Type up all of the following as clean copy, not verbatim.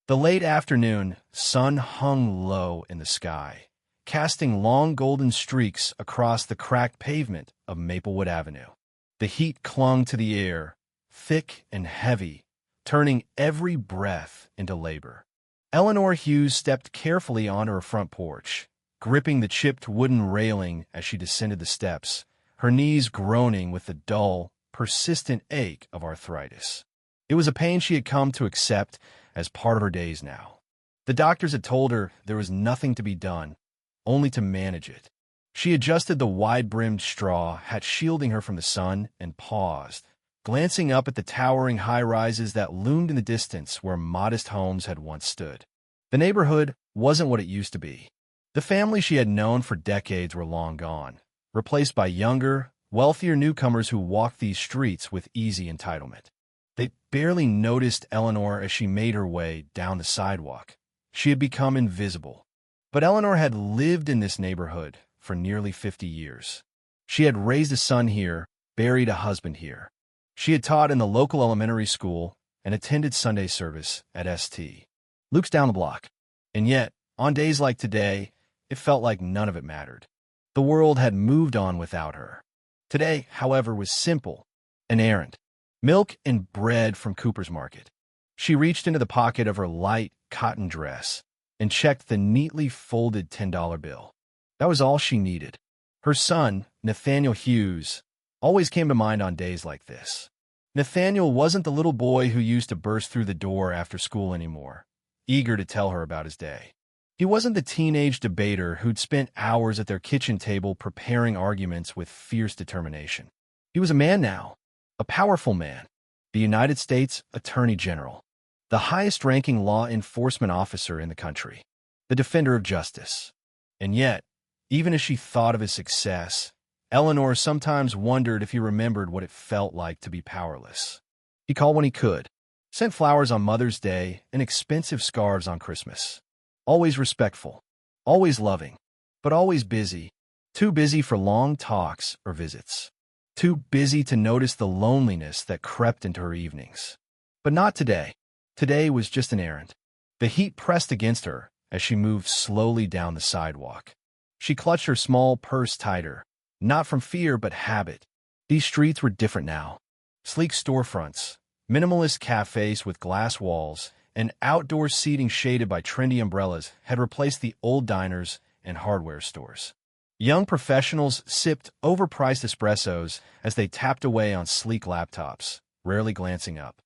The late afternoon sun hung low in the sky, casting long golden streaks across the cracked pavement of Maplewood Avenue. The heat clung to the air, thick and heavy, turning every breath into labor. Eleanor Hughes stepped carefully onto her front porch, gripping the chipped wooden railing as she descended the steps, her knees groaning with the dull, persistent ache of arthritis. It was a pain she had come to accept as part of her days now. The doctors had told her there was nothing to be done, only to manage it. She adjusted the wide-brimmed straw hat shielding her from the sun and paused, glancing up at the towering high-rises that loomed in the distance where modest homes had once stood. The neighborhood wasn't what it used to be. The family she had known for decades were long gone, replaced by younger, wealthier newcomers who walked these streets with easy entitlement. They barely noticed Eleanor as she made her way down the sidewalk. She had become invisible. But Eleanor had lived in this neighborhood for nearly 50 years. She had raised a son here, buried a husband here. She had taught in the local elementary school and attended Sunday service at St. Luke's down the block. And yet, on days like today, it felt like none of it mattered. The world had moved on without her. Today, however, was simple, an errand. Milk and bread from Cooper's Market. She reached into the pocket of her light cotton dress and checked the neatly folded $10 bill. That was all she needed. Her son, Nathaniel Hughes, always came to mind on days like this. Nathaniel wasn't the little boy who used to burst through the door after school anymore, eager to tell her about his day. He wasn't the teenage debater who'd spent hours at their kitchen table preparing arguments with fierce determination. He was a man now, a powerful man, the United States Attorney General, the highest-ranking law enforcement officer in the country, the defender of justice. And yet, even as she thought of his success, Eleanor sometimes wondered if he remembered what it felt like to be powerless. He called when he could, sent flowers on Mother's Day and expensive scarves on Christmas. Always respectful, always loving, but always busy, too busy for long talks or visits. Too busy to notice the loneliness that crept into her evenings. But not today. Today was just an errand. The heat pressed against her as she moved slowly down the sidewalk. She clutched her small purse tighter, not from fear but habit. These streets were different now. Sleek storefronts, minimalist cafes with glass walls, and outdoor seating shaded by trendy umbrellas had replaced the old diners and hardware stores. Young professionals sipped overpriced espressos as they tapped away on sleek laptops, rarely glancing up.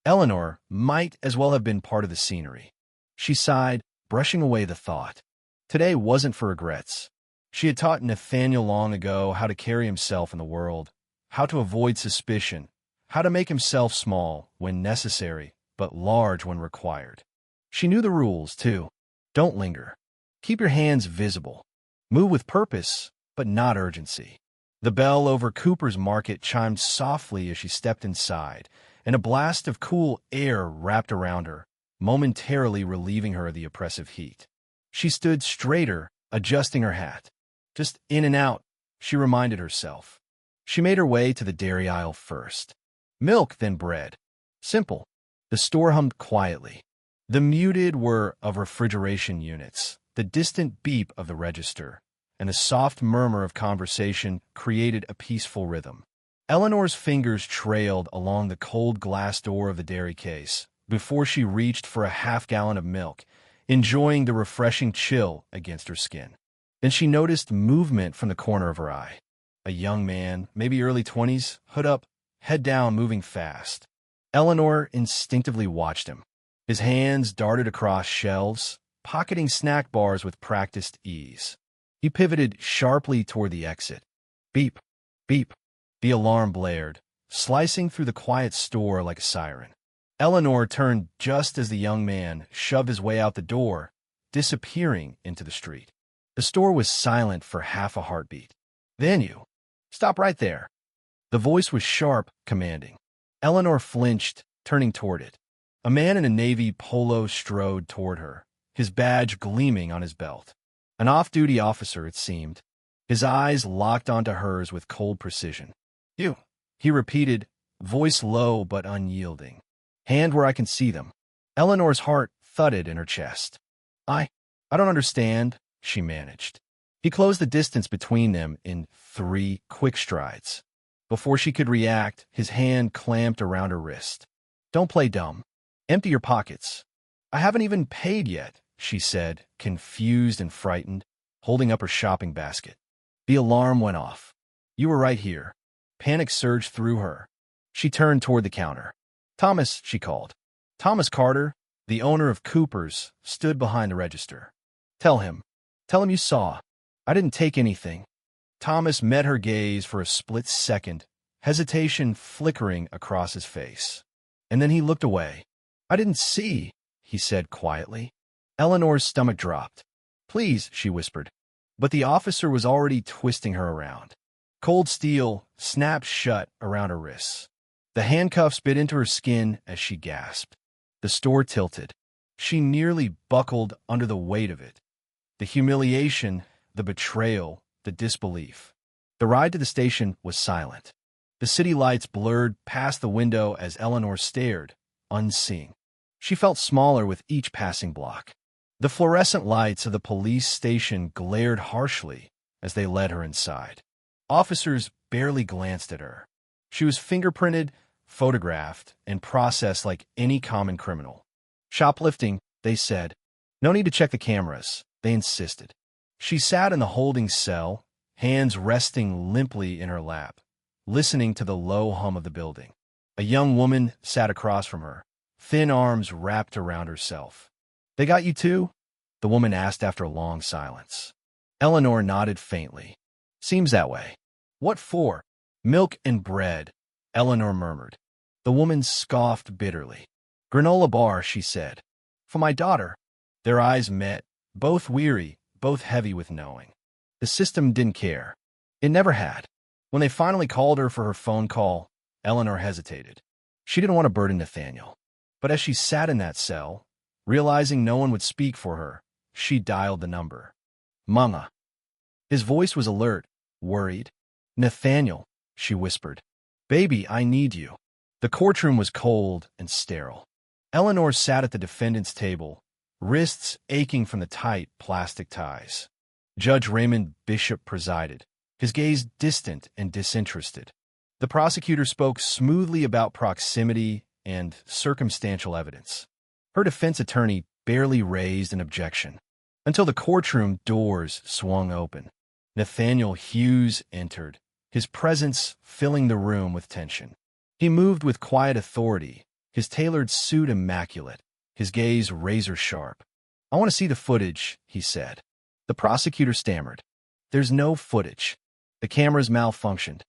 Eleanor might as well have been part of the scenery. She sighed, brushing away the thought. Today wasn't for regrets. She had taught Nathaniel long ago how to carry himself in the world, how to avoid suspicion, how to make himself small when necessary, but large when required. She knew the rules, too. Don't linger. Keep your hands visible. Move with purpose, but not urgency. The bell over Cooper's Market chimed softly as she stepped inside, and a blast of cool air wrapped around her, momentarily relieving her of the oppressive heat. She stood straighter, adjusting her hat. Just in and out, she reminded herself. She made her way to the dairy aisle first. Milk, then bread. Simple. The store hummed quietly. The muted whir of refrigeration units, the distant beep of the register, and the soft murmur of conversation created a peaceful rhythm. Eleanor's fingers trailed along the cold glass door of the dairy case before she reached for a half-gallon of milk, enjoying the refreshing chill against her skin. Then she noticed movement from the corner of her eye. A young man, maybe early 20s, hood up, head down, moving fast. Eleanor instinctively watched him. His hands darted across shelves, pocketing snack bars with practiced ease. He pivoted sharply toward the exit. Beep, beep. The alarm blared, slicing through the quiet store like a siren. Eleanor turned just as the young man shoved his way out the door, disappearing into the street. The store was silent for half a heartbeat. Then you. Stop right there. The voice was sharp, commanding. Eleanor flinched, turning toward it. A man in a navy polo strode toward her, his badge gleaming on his belt. An off-duty officer, it seemed. His eyes locked onto hers with cold precision. You, he repeated, voice low but unyielding. Hand where I can see them. Eleanor's heart thudded in her chest. I don't understand, she managed. He closed the distance between them in 3 quick strides. Before she could react, his hand clamped around her wrist. Don't play dumb. Empty your pockets. I haven't even paid yet, she said, confused and frightened, holding up her shopping basket. The alarm went off. You were right here. Panic surged through her. She turned toward the counter. Thomas, she called. Thomas Carter, the owner of Cooper's, stood behind the register. Tell him you saw. I didn't take anything. Thomas met her gaze for a split second, hesitation flickering across his face. And then he looked away. I didn't see, he said quietly. Eleanor's stomach dropped. Please, she whispered. But the officer was already twisting her around. Cold steel snapped shut around her wrists. The handcuffs bit into her skin as she gasped. The store tilted. She nearly buckled under the weight of it. The humiliation, the betrayal, the disbelief. The ride to the station was silent. The city lights blurred past the window as Eleanor stared, unseeing. She felt smaller with each passing block. The fluorescent lights of the police station glared harshly as they led her inside. Officers barely glanced at her. She was fingerprinted, photographed, and processed like any common criminal. Shoplifting, they said. No need to check the cameras, they insisted. She sat in the holding cell, hands resting limply in her lap, listening to the low hum of the building. A young woman sat across from her, thin arms wrapped around herself. They got you too? The woman asked after a long silence. Eleanor nodded faintly. Seems that way. What for? Milk and bread, Eleanor murmured. The woman scoffed bitterly. Granola bar, she said. For my daughter. Their eyes met, both weary, both heavy with knowing. The system didn't care. It never had. When they finally called her for her phone call, Eleanor hesitated. She didn't want to burden Nathaniel. But as she sat in that cell, realizing no one would speak for her, she dialed the number. Mama. His voice was alert, worried. Nathaniel, she whispered. Baby, I need you. The courtroom was cold and sterile. Eleanor sat at the defendant's table, wrists aching from the tight plastic ties. Judge Raymond Bishop presided, his gaze distant and disinterested. The prosecutor spoke smoothly about proximity and circumstantial evidence. Her defense attorney barely raised an objection, until the courtroom doors swung open. Nathaniel Hughes entered, his presence filling the room with tension. He moved with quiet authority, his tailored suit immaculate, his gaze razor-sharp. I want to see the footage, he said. The prosecutor stammered. There's no footage. The cameras malfunctioned.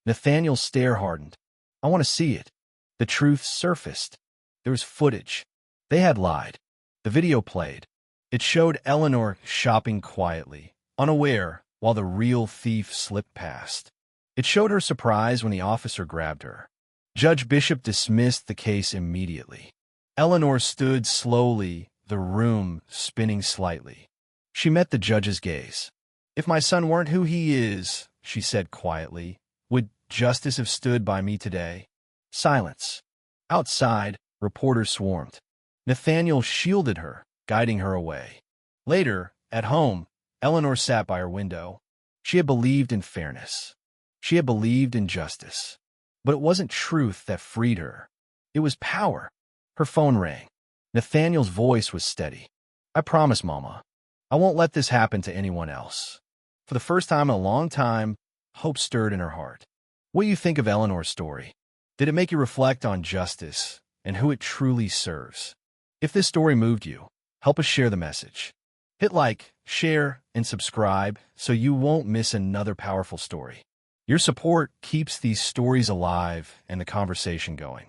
Nathaniel's stare hardened. I want to see it. The truth surfaced. There was footage. They had lied. The video played. It showed Eleanor shopping quietly, unaware, while the real thief slipped past. It showed her surprise when the officer grabbed her. Judge Bishop dismissed the case immediately. Eleanor stood slowly, the room spinning slightly. She met the judge's gaze. If my son weren't who he is, she said quietly, would justice have stood by me today? Silence. Outside, reporters swarmed. Nathaniel shielded her, guiding her away. Later, at home, Eleanor sat by her window. She had believed in fairness. She had believed in justice. But it wasn't truth that freed her. It was power. Her phone rang. Nathaniel's voice was steady. I promise, Mama, I won't let this happen to anyone else. For the first time in a long time, hope stirred in her heart. What do you think of Eleanor's story? Did it make you reflect on justice and who it truly serves? If this story moved you, help us share the message. Hit like, share, and subscribe so you won't miss another powerful story. Your support keeps these stories alive and the conversation going.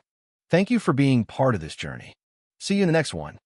Thank you for being part of this journey. See you in the next one.